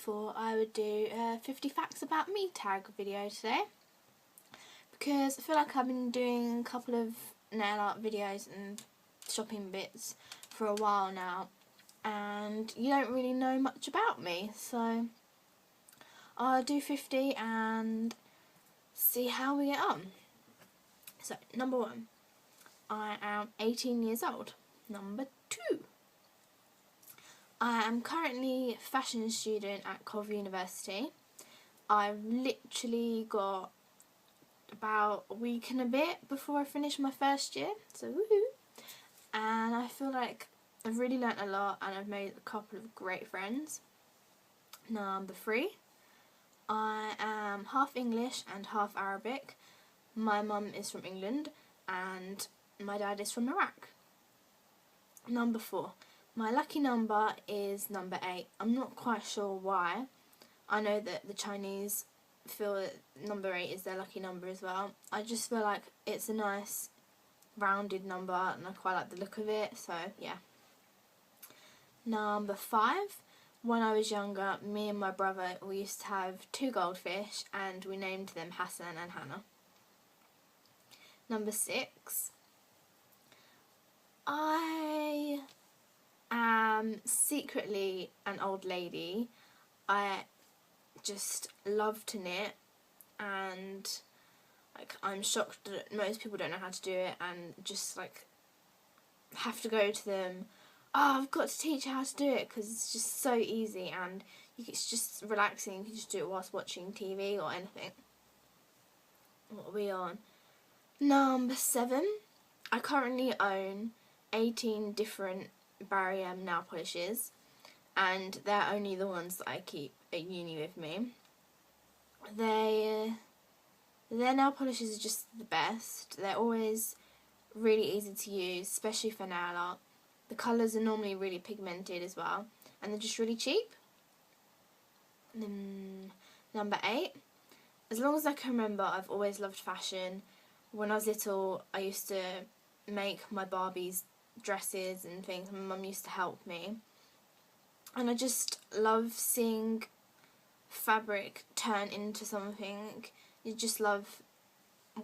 thought I would do a 50 facts about me tag video today, because I feel like I've been doing a couple of nail art videos and shopping bits for a while now and you don't really know much about me, so I'll do 50 and see how we get on. So, number 1, I am 18 years old. Number 2, I am currently a fashion student at Coventry University. I've literally got about a week and a bit before I finish my first year, so woohoo! And I feel like I've really learnt a lot and I've made a couple of great friends. Number 3, I am half English and half Arabic. My mum is from England and my dad is from Iraq. Number 4, my lucky number is number 8. I'm not quite sure why. I know that the Chinese feel that number 8 is their lucky number as well. I just feel like it's a nice rounded number and I quite like the look of it, so yeah. Number 5, when I was younger, me and my brother, we used to have 2 goldfish and we named them Hassan and Hannah. Number 6, I am secretly an old lady. I just love to knit and like I'm shocked that most people don't know how to do it and just like have to go to them, oh, I've got to teach you how to do it, because it's just so easy and it's just relaxing. You can just do it whilst watching TV or anything. What are we on? Number 7, I currently own 18 different Barry M nail polishes and they're only the ones that I keep at uni with me. Their nail polishes are just the best. They're always really easy to use, especially for nail art. The colours are normally really pigmented as well and they're just really cheap. Number 8, as long as I can remember, I've always loved fashion. When I was little, I used to make my Barbies dresses and things. My mum used to help me. And I just love seeing fabric turn into something. You just love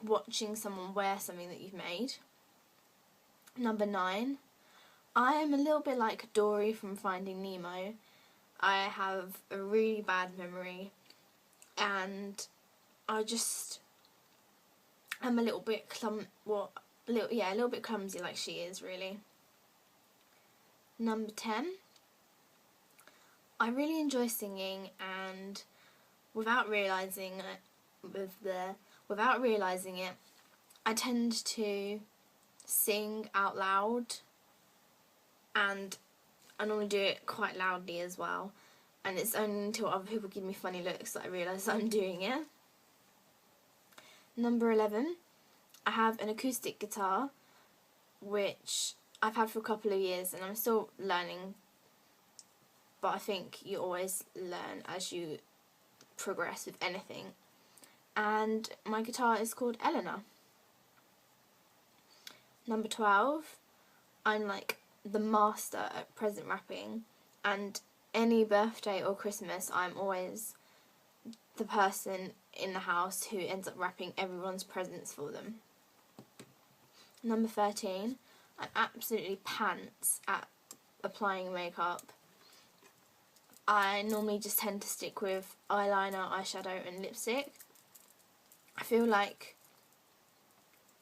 watching someone wear something that you've made. Number 9, I am a little bit like Dory from Finding Nemo. I have a really bad memory and I'm a little bit a little bit clumsy like she is, really. Number 10, I really enjoy singing, and without realising it, I tend to sing out loud, and I normally do it quite loudly as well, and it's only until other people give me funny looks that I realise I'm doing it. Number 11, I have an acoustic guitar which I've had for a couple of years and I'm still learning, but I think you always learn as you progress with anything. And my guitar is called Eleanor. Number 12, I'm like the master at present wrapping, and any birthday or Christmas I'm always the person in the house who ends up wrapping everyone's presents for them. Number 13, I'm absolutely pants at applying makeup. I normally just tend to stick with eyeliner, eyeshadow and lipstick. I feel like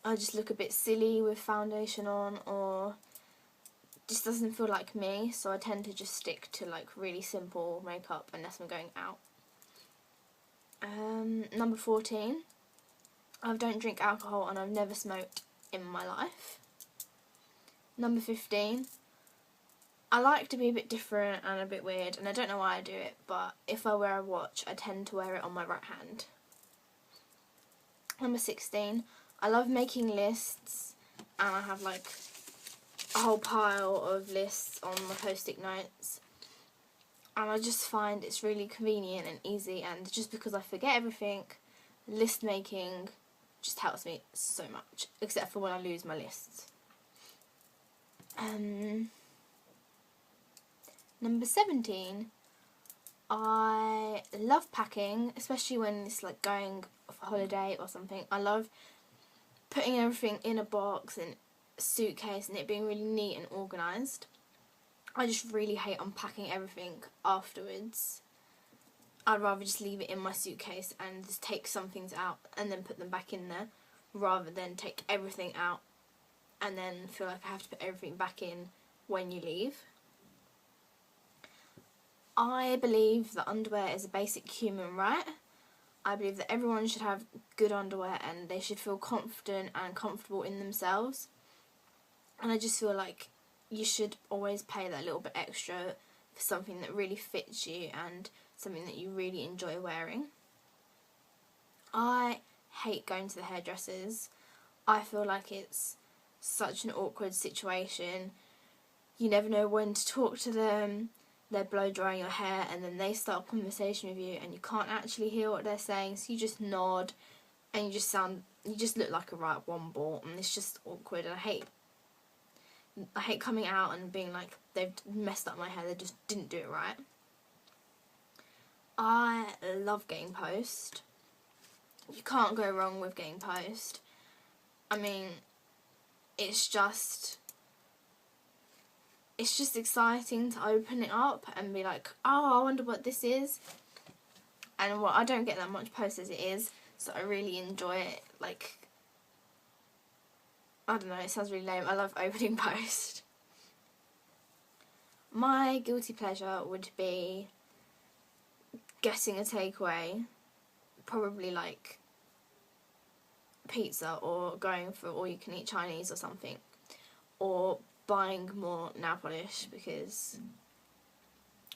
I just look a bit silly with foundation on, or just doesn't feel like me, so I tend to just stick to like really simple makeup unless I'm going out. Number 14, I don't drink alcohol and I've never smoked in my life. Number 15, I like to be a bit different and a bit weird, and I don't know why I do it, but if I wear a watch I tend to wear it on my right hand. Number 16, I love making lists, and I have like a whole pile of lists on my post-it notes, and I just find it's really convenient and easy, and just because I forget everything, list making just helps me so much, except for when I lose my lists. Number 17, I love packing, especially when it's like going for holiday or something. I love putting everything in a box and a suitcase and it being really neat and organised. I just really hate unpacking everything afterwards. I'd rather just leave it in my suitcase and just take some things out and then put them back in there, rather than take everything out and then feel like I have to put everything back in when you leave. I believe that underwear is a basic human right. I believe that everyone should have good underwear and they should feel confident and comfortable in themselves. And I just feel like you should always pay that little bit extra for something that really fits you and something that you really enjoy wearing. I hate going to the hairdressers. I feel like it's such an awkward situation. You never know when to talk to them. They're blow drying your hair and then they start a conversation with you and you can't actually hear what they're saying, so you just nod and you just look like a right womble, and it's just awkward. And I hate coming out and being like, they've messed up my hair, they just didn't do it right. I love getting post. You can't go wrong with getting post. I mean, it's just exciting to open it up and be like, oh, I wonder what this is. And I don't get that much post as it is, so I really enjoy it. Like, I don't know, it sounds really lame. I love opening post. My guilty pleasure would be getting a takeaway, probably like pizza, or going for all-you-can-eat Chinese or something, or buying more nail polish, because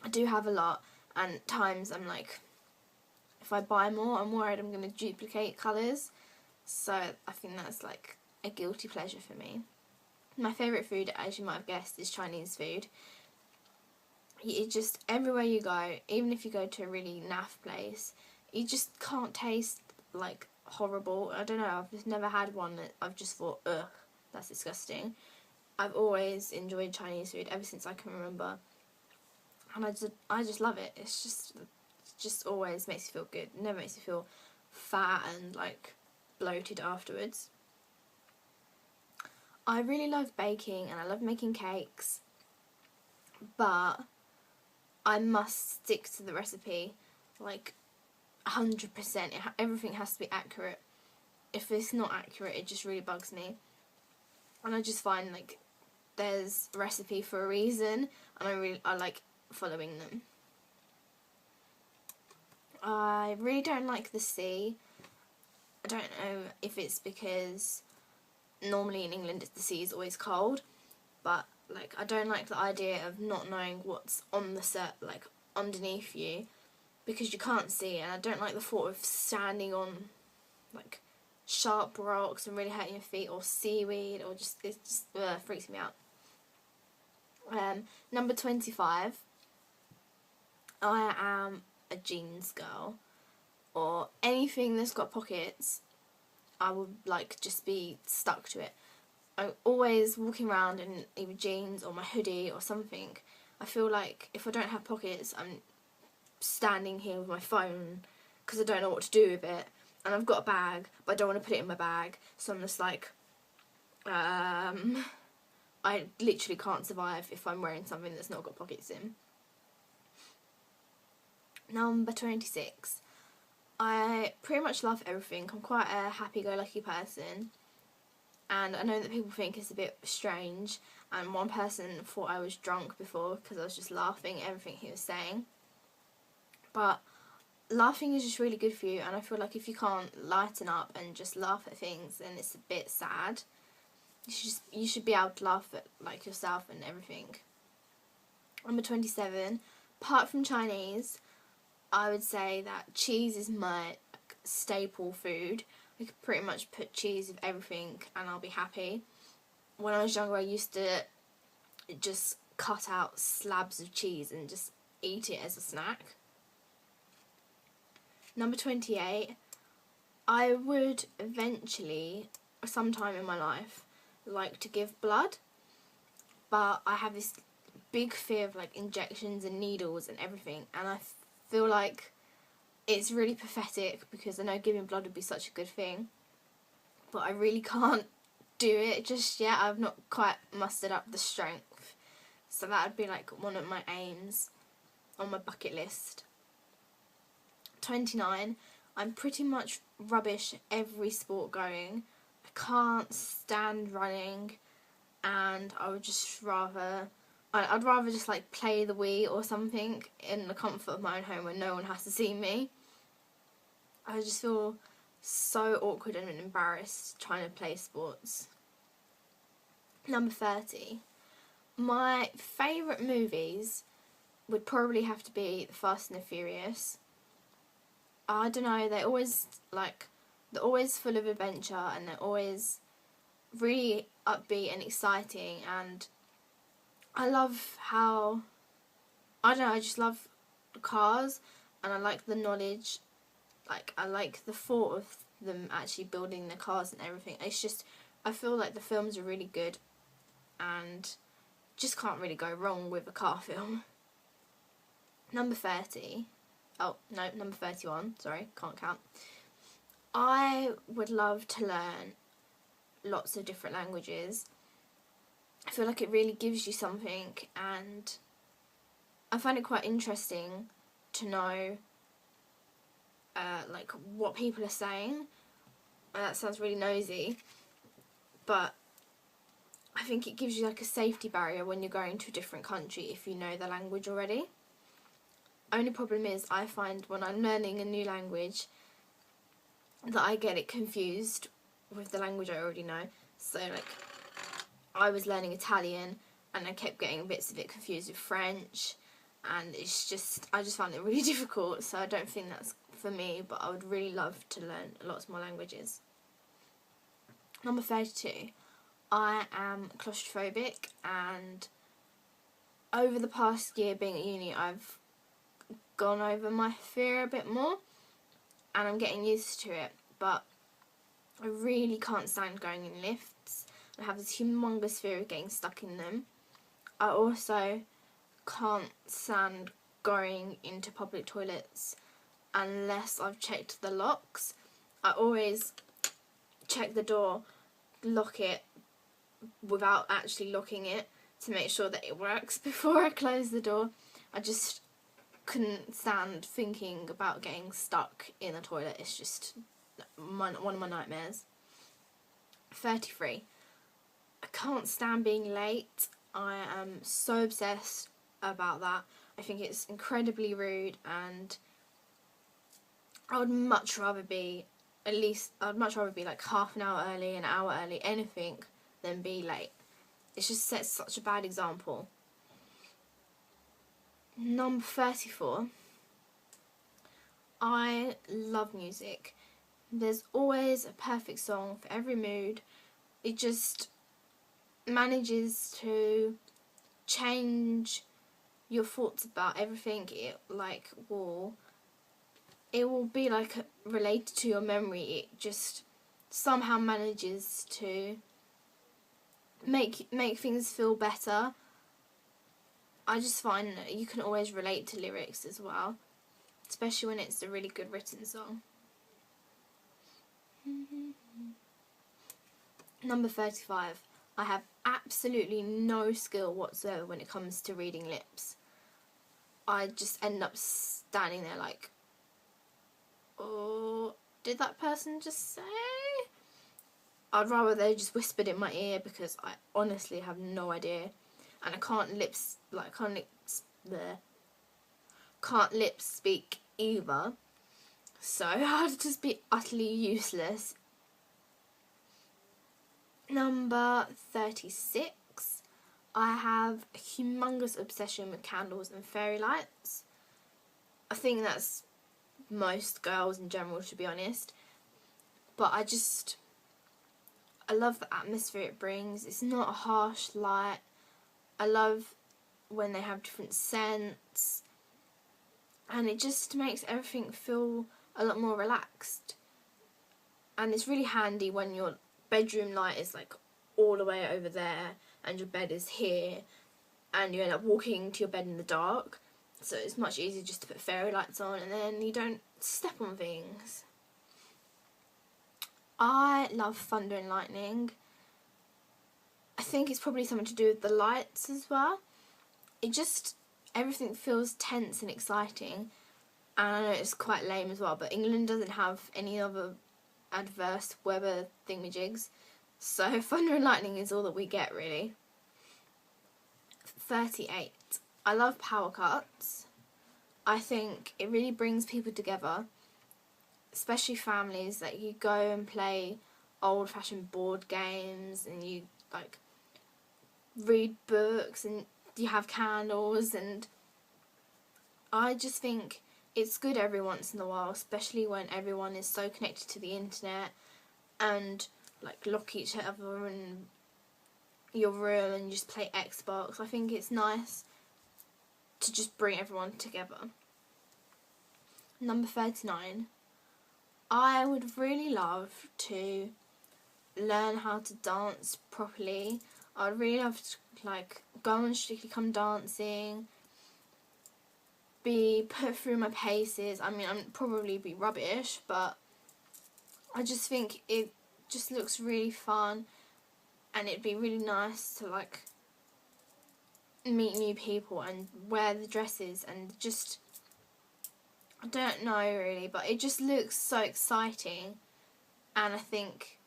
I do have a lot, and times I'm like, if I buy more, I'm worried I'm going to duplicate colours, so I think that's like a guilty pleasure for me. My favourite food, as you might have guessed, is Chinese food. It just, everywhere you go, even if you go to a really naff place, you just can't taste like horrible. I don't know, I've just never had one that I've just thought, ugh, that's disgusting. I've always enjoyed Chinese food ever since I can remember, and I just love it. It just always makes you feel good. It never makes you feel fat and like bloated afterwards. I really love baking and I love making cakes, but I must stick to the recipe like 100%. Everything has to be accurate. If it's not accurate, it just really bugs me. And I just find like there's a recipe for a reason, and I like following them. I really don't like the sea. I don't know if it's because normally in England the sea is always cold, but like I don't like the idea of not knowing what's on the like underneath you, because you can't see, and I don't like the thought of standing on like sharp rocks and really hurting your feet, or seaweed, or it just freaks me out. Number 25, I am a jeans girl, or anything that's got pockets. I would like just be stuck to it. I'm always walking around in either jeans or my hoodie or something. I feel like if I don't have pockets, I'm standing here with my phone because I don't know what to do with it, and I've got a bag but I don't want to put it in my bag, so I'm just like I literally can't survive if I'm wearing something that's not got pockets in. Number 26. I pretty much love everything. I'm quite a happy-go-lucky person, and I know that people think it's a bit strange, and one person thought I was drunk before because I was just laughing at everything he was saying. But laughing is just really good for you, and I feel like if you can't lighten up and just laugh at things, then it's a bit sad. You should be able to laugh at like yourself and everything. Number 27. Apart from Chinese, I would say that cheese is my staple food. I could pretty much put cheese with everything and I'll be happy. When I was younger, I used to just cut out slabs of cheese and just eat it as a snack. Number 28. I would eventually, sometime in my life, like to give blood, but I have this big fear of like injections and needles and everything, and I feel like it's really pathetic because I know giving blood would be such a good thing, but I really can't do it just yet. I've not quite mustered up the strength. So that would be like one of my aims on my bucket list. 29. I'm pretty much rubbish at every sport going. I can't stand running, and I would just rather... I'd rather just like play the Wii or something in the comfort of my own home where no one has to see me. I just feel so awkward and embarrassed trying to play sports. Number 30. My favourite movies would probably have to be The Fast and the Furious. I don't know, they're always full of adventure, and they're always really upbeat and exciting, and I love how, I don't know, I just love the cars, and I like the knowledge, like I like the thought of them actually building the cars and everything. It's just, I feel like the films are really good, and just can't really go wrong with a car film. Number 30. Oh, no, number 31. Sorry, can't count. I would love to learn lots of different languages. I feel like it really gives you something, and I find it quite interesting to know like what people are saying. That sounds really nosy, but I think it gives you like a safety barrier when you're going to a different country if you know the language already. Only problem is I find when I'm learning a new language that I get it confused with the language I already know. So like I was learning Italian and I kept getting bits of it confused with French, and it's just, I just found it really difficult, so I don't think that's for me, but I would really love to learn lots more languages. Number 32. I am claustrophobic, and over the past year being at uni I've gone over my fear a bit more and I'm getting used to it, but I really can't stand going in lifts. I have this humongous fear of getting stuck in them. I also can't stand going into public toilets unless I've checked the locks. I always check the door, lock it without actually locking it to make sure that it works before I close the door. I just couldn't stand thinking about getting stuck in a toilet. It's just one of my nightmares. 33. I can't stand being late. I am so obsessed about that. I think it's incredibly rude, and I would much rather be like half an hour early, an hour early, anything than be late. It just sets such a bad example. Number 34. I love music. There's always a perfect song for every mood. It just manages to change your thoughts about everything. It will be like related to your memory. It just somehow manages to make things feel better. I just find that you can always relate to lyrics as well, especially when it's a really good written song. Number 35. I have absolutely no skill whatsoever when it comes to reading lips. I just end up standing there like, oh, did that person just say? I'd rather they just whispered in my ear, because I honestly have no idea, and I can't lip speak either, so I'd just be utterly useless. Number 36. I have a humongous obsession with candles and fairy lights. I think that's most girls in general, to be honest, but I love the atmosphere it brings. It's not a harsh light. I love when they have different scents, and it just makes everything feel a lot more relaxed. And it's really handy when your bedroom light is like all the way over there and your bed is here and you end up walking to your bed in the dark. so it's much easier just to put fairy lights on and then you don't step on things. I love thunder and lightning. I think it's probably something to do with the lights as well. Everything feels tense and exciting, and I know it's quite lame as well, but England doesn't have any other adverse weather thingamajigs, so thunder and lightning is all that we get, really. 38. I love power cuts. I think it really brings people together, especially families. Like, you go and play old-fashioned board games, and you like read books, and you have candles, and I just think it's good every once in a while, especially when everyone is so connected to the internet and like lock each other in your room and just play Xbox. I think it's nice to just bring everyone together. Number 39. I would really love to learn how to dance properly. I'd really love to like go on Strictly Come Dancing, be put through my paces. I mean, I'd probably be rubbish, but I just think it just looks really fun, and it'd be really nice to like meet new people and wear the dresses, and just, I don't know really, but it just looks so exciting, and I think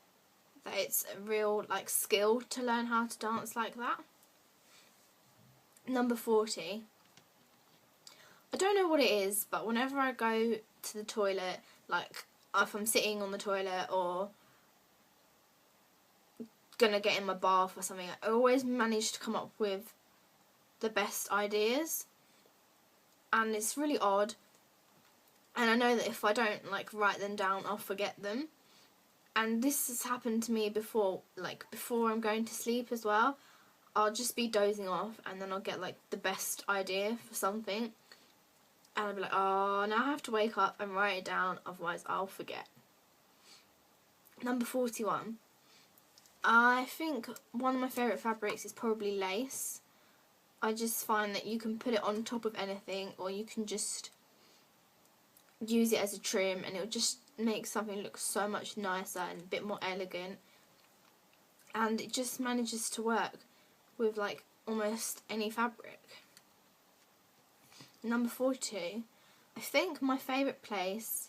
that it's a real like skill to learn how to dance like that. Number 40. I don't know what it is, but whenever I go to the toilet, like if I'm sitting on the toilet or gonna get in my bath or something, I always manage to come up with the best ideas, and it's really odd, and I know that if I don't like write them down, I'll forget them. And this has happened to me before, like before I'm going to sleep as well. I'll just be dozing off, and then I'll get like the best idea for something, and I'll be like, oh, now I have to wake up and write it down, otherwise I'll forget. Number 41. I think one of my favourite fabrics is probably lace. I just find that you can put it on top of anything, or you can just use it as a trim, and it'll just make something look so much nicer and a bit more elegant. And it just manages to work with like almost any fabric. Number 42. I think my favourite place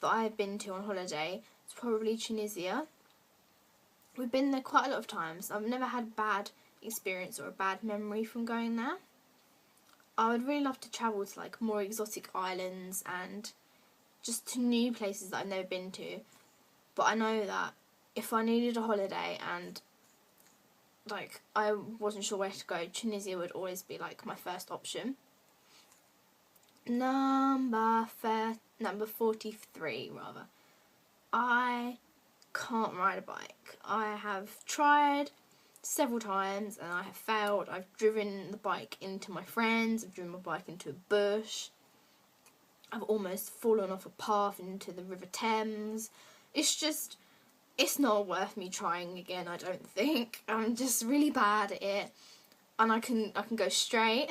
that I've been to on holiday is probably Tunisia. We've been there quite a lot of times. I've never had a bad experience or a bad memory from going there. I would really love to travel to like more exotic islands and just to new places that I've never been to. But I know that if I needed a holiday and like I wasn't sure where to go, Tunisia would always be like my first option. Number 43 rather. I can't ride a bike. I have tried several times and I have failed. I've driven the bike into my friends, I've driven my bike into a bush, I've almost fallen off a path into the River Thames. It's not worth me trying again, I don't think. I'm just really bad at it, and I can go straight,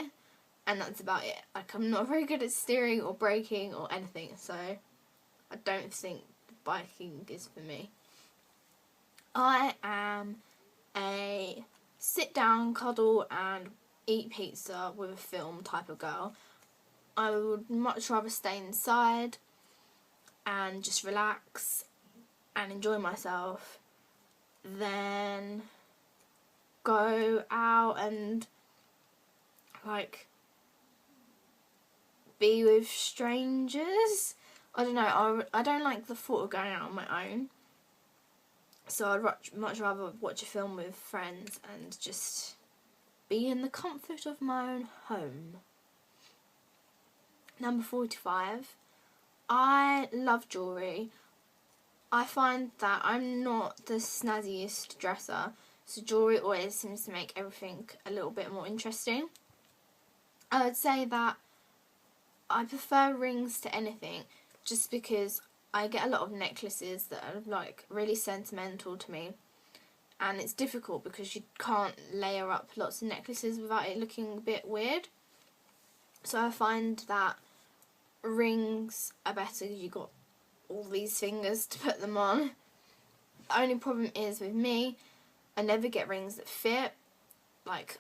and that's about it. Like, I'm not very good at steering or braking or anything, so I don't think biking is for me. I am a sit down, cuddle and eat pizza with a film type of girl. I would much rather stay inside and just relax and enjoy myself than go out and like be with strangers. I don't know, I don't like the thought of going out on my own. So I'd much rather watch a film with friends and just be in the comfort of my own home. Number 45. I love jewellery. I find that I'm not the snazziest dresser, so jewellery always seems to make everything a little bit more interesting. I would say that I prefer rings to anything, just because I get a lot of necklaces that are like really sentimental to me, and it's difficult because you can't layer up lots of necklaces without it looking a bit weird. So I find that rings are better because you've got all these fingers to put them on. The only problem is with me, I never get rings that fit. Like,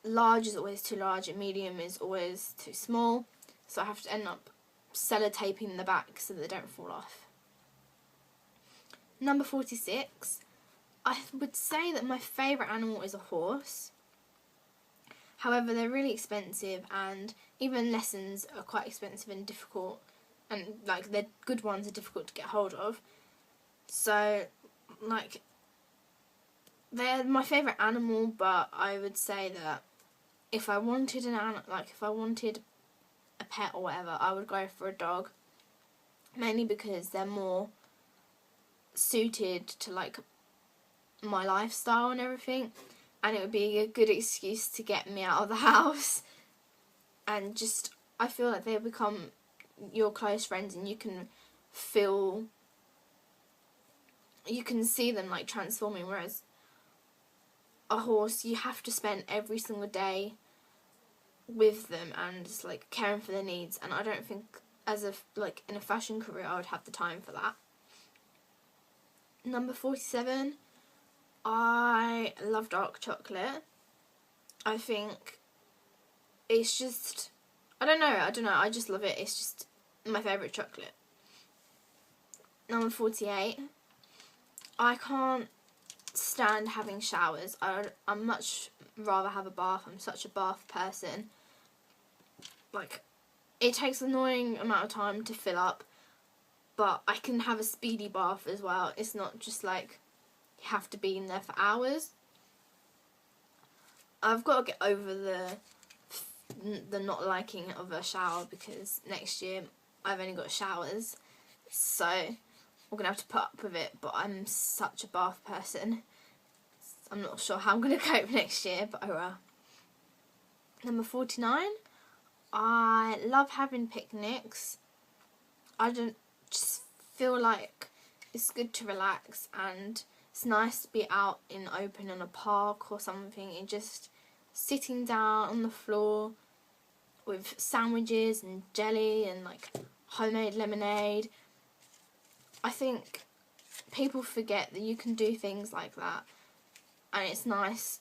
large is always too large and medium is always too small. So I have to end up sellotaping the back so that they don't fall off. Number 46. I would say that my favourite animal is a horse. However, they're really expensive, and even lessons are quite expensive and difficult, and like the good ones are difficult to get hold of. So, like, they're my favourite animal, but I would say that if I wanted if I wanted a pet or whatever, I would go for a dog, mainly because they're more suited to like my lifestyle and everything, and it would be a good excuse to get me out of the house. And just, I feel like they become your close friends, and you can see them like transforming, whereas a horse, you have to spend every single day with them and just like caring for their needs, and I don't think as in a fashion career I would have the time for that. Number 47, I love dark chocolate. I think it's just, I don't know, I just love it. It's just my favourite chocolate. Number 48, I can't stand having showers. I much rather have a bath. I'm such a bath person. Like, it takes an annoying amount of time to fill up, but I can have a speedy bath as well. It's not just like you have to be in there for hours. I've got to get over the not liking of a shower, because next year I've only got showers, so I'm going to have to put up with it, but I'm such a bath person. I'm not sure how I'm going to cope next year, but oh well. Number 49, I love having picnics. I just feel like it's good to relax, and it's nice to be out in the open in a park or something, and just sitting down on the floor with sandwiches and jelly and like homemade lemonade. I think people forget that you can do things like that, and it's nice,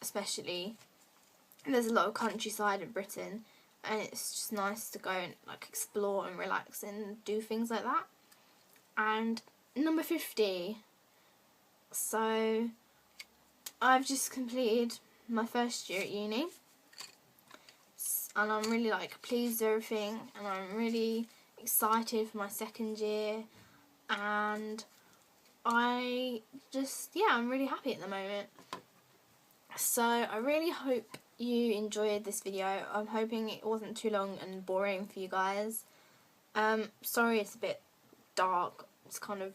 especially there's a lot of countryside in Britain, and it's just nice to go and like explore and relax and do things like that. And number 50, so I've just completed my first year at uni, and I'm really like pleased with everything, and I'm really excited for my second year, and I'm really happy at the moment. So I really hope you enjoyed this video. I'm hoping it wasn't too long and boring for you guys. Sorry it's a bit dark, it's kind of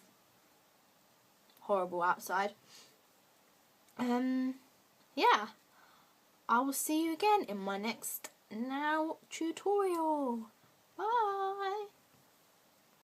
horrible outside. Yeah, I will see you again in my next now tutorial. Bye.